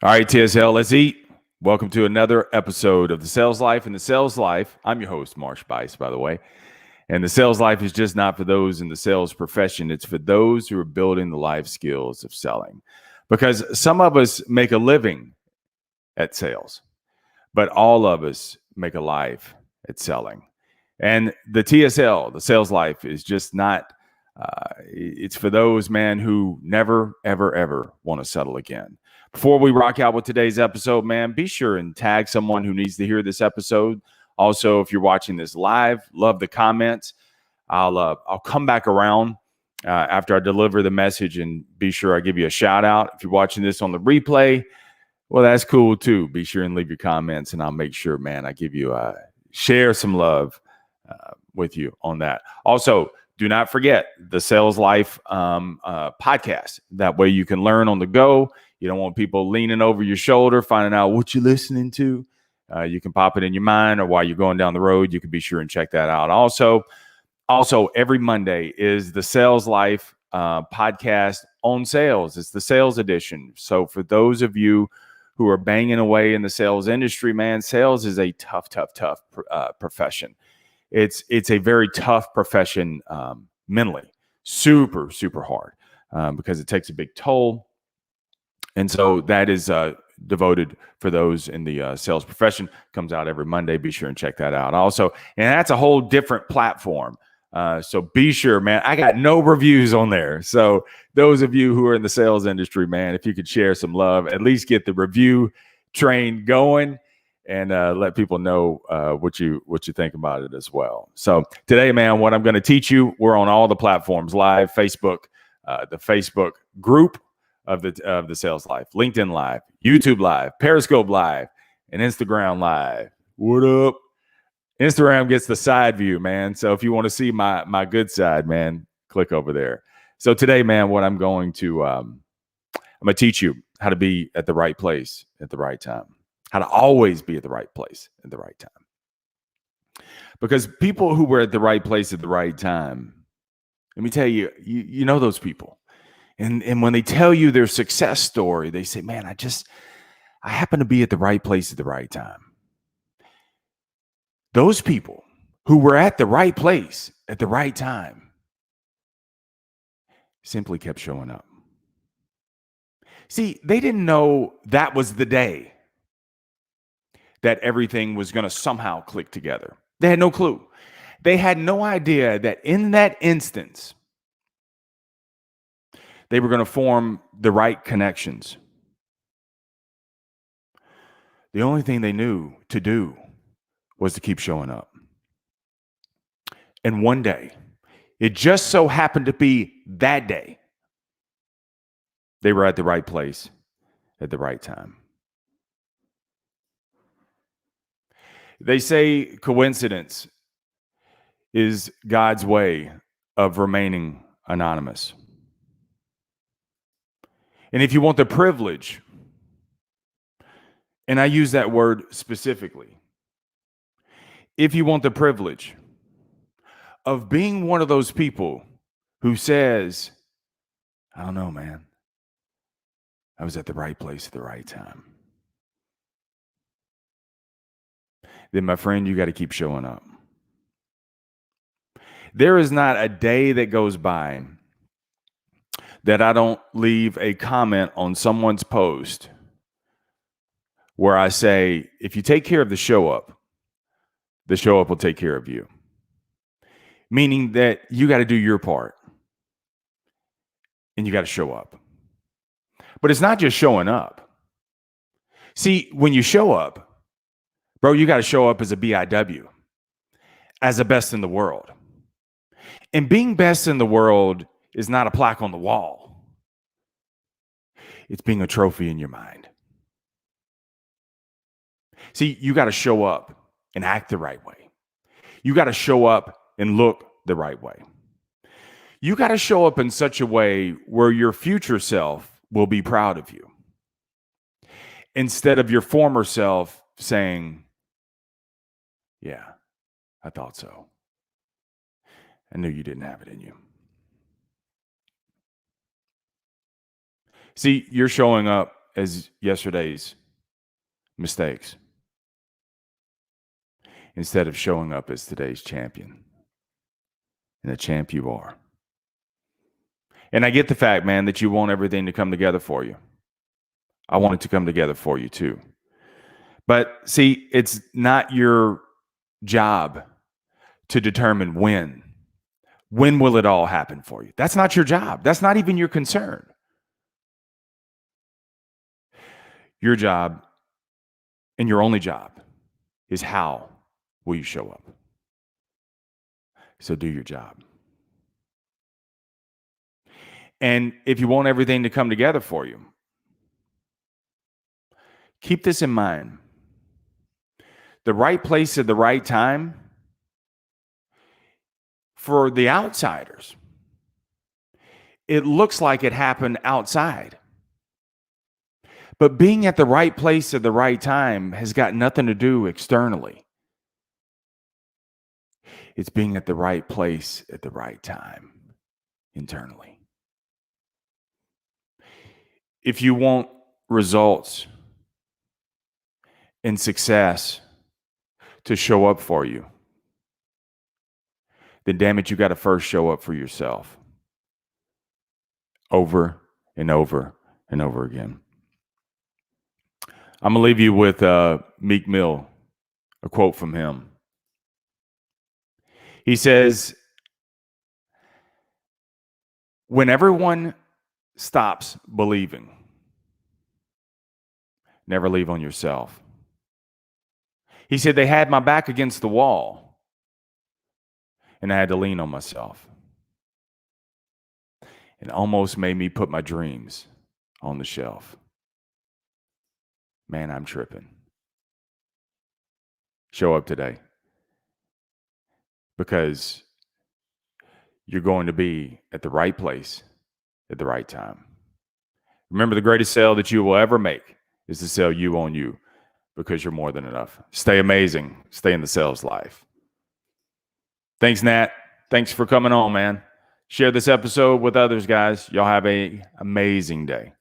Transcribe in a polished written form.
All right, TSL, let's eat. Welcome to another episode of The Sales Life. And The Sales Life, I'm your host, Marsh Bice, by the way. And The Sales Life is just not for those in the sales profession. It's for those who are building the life skills of selling. Because some of us make a living at sales, but all of us make a life at selling. And the TSL, the Sales Life, is just not, it's for those, man, who never, ever, ever want to settle again. Before we rock out with today's episode, man, be sure and tag someone who needs to hear this episode. Also, if you're watching this live, love the comments. I'll come back around after I deliver the message and be sure I give you a shout out. If you're watching this on the replay, well, that's cool too. Be sure and leave your comments, and I'll make sure, man, I give you share some love with you on that. Also, do not forget the Sales Life podcast. That way you can learn on the go. You don't want people leaning over your shoulder, finding out what you're listening to. You can pop it in your mind, or while you're going down the road, you can be sure and check that out. Also, every Monday is the Sales Life podcast on sales. It's the sales edition. So for those of you who are banging away in the sales industry, man, sales is a tough profession. It's a very tough profession mentally, super hard because it takes a big toll. And so that is devoted for those in the sales profession. Comes out every Monday. Be sure and check that out. Also, and that's a whole different platform. So be sure, man, I got no reviews on there. So those of you who are in the sales industry, man, if you could share some love, at least get the review train going and let people know what you think about it as well. So today, man, what I'm going to teach you, we're on all the platforms, live, Facebook, the Facebook group of the Sales Life, LinkedIn Live, YouTube Live, Periscope Live, and Instagram Live. What up? Instagram gets the side view, man. So if you want to see my good side, man, click over there. So today, man, what I'm going to I'm going to teach you how to be at the right place at the right time. How to always be at the right place at the right time. Because people who were at the right place at the right time, let me tell you, you know those people. And when they tell you their success story, they say, man, I happen to be at the right place at the right time. Those people who were at the right place at the right time simply kept showing up. See, they didn't know that was the day that everything was going to somehow click together. They had no clue. They had no idea that in that instance, they were going to form the right connections. The only thing they knew to do was to keep showing up. And one day, it just so happened to be that day, they were at the right place at the right time. They say coincidence is God's way of remaining anonymous. And if you want the privilege, and I use that word specifically, if you want the privilege of being one of those people who says, I don't know, man, I was at the right place at the right time, then my friend, you got to keep showing up. There is not a day that goes by that I don't leave a comment on someone's post where I say, if you take care of the show up will take care of you. Meaning that you got to do your part and you got to show up. But it's not just showing up. See, when you show up, bro, you got to show up as a BIW, as the best in the world. And being best in the world is not a plaque on the wall. It's being a trophy in your mind. See, you got to show up and act the right way. You got to show up and look the right way. You got to show up in such a way where your future self will be proud of you. Instead of your former self saying, yeah, I thought so. I knew you didn't have it in you. See, you're showing up as yesterday's mistakes instead of showing up as today's champion. And the champ you are. And I get the fact, man, that you want everything to come together for you. I want it to come together for you too. But see, it's not your job to determine when. When will it all happen for you? That's not your job. That's not even your concern. Your job and your only job is how will you show up. So do your job. And if you want everything to come together for you, keep this in mind. The right place at the right time for the outsiders, it looks like it happened outside. But being at the right place at the right time has got nothing to do externally. It's being at the right place at the right time internally. If you want results and success to show up for you, then damn it, you got to first show up for yourself over and over and over again. I'm going to leave you with Meek Mill, a quote from him. He says, when everyone stops believing, never leave on yourself. He said, they had my back against the wall, and I had to lean on myself. It almost made me put my dreams on the shelf. Man, I'm tripping. Show up today, because you're going to be at the right place at the right time. Remember, the greatest sale that you will ever make is to sell you on you, because you're more than enough. Stay amazing. Stay in the sales life. Thanks, Nat. Thanks for coming on, man. Share this episode with others, guys. Y'all have an amazing day.